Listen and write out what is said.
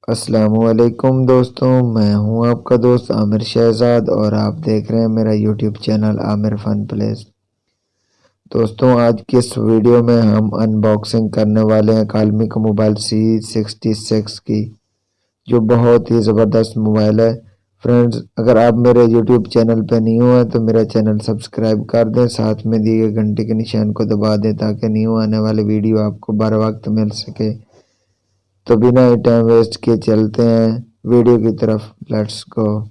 अस्सलामुअलैकुम दोस्तों, मैं हूं आपका दोस्त आमिर शहजाद और आप देख रहे हैं मेरा YouTube channel Aamir fun place. दोस्तों, आज की इस वीडियो में हम अनबॉक्सिंग करने वाले हैं कालमी का मोबाइल C66 की, जो बहुत ही ज़बरदस्त मोबाइल है। फ्रेंड्स, अगर आप मेरे यूट्यूब चैनल पर न्यू हैं तो मेरा चैनल सब्सक्राइब कर दें, साथ में दिए गए घंटे के निशान को दबा दें ताकि न्यू आने वाली वीडियो आपको बर वक्त मिल सके। तो बिना ही टाइम वेस्ट किए चलते हैं वीडियो की तरफ। Let's go.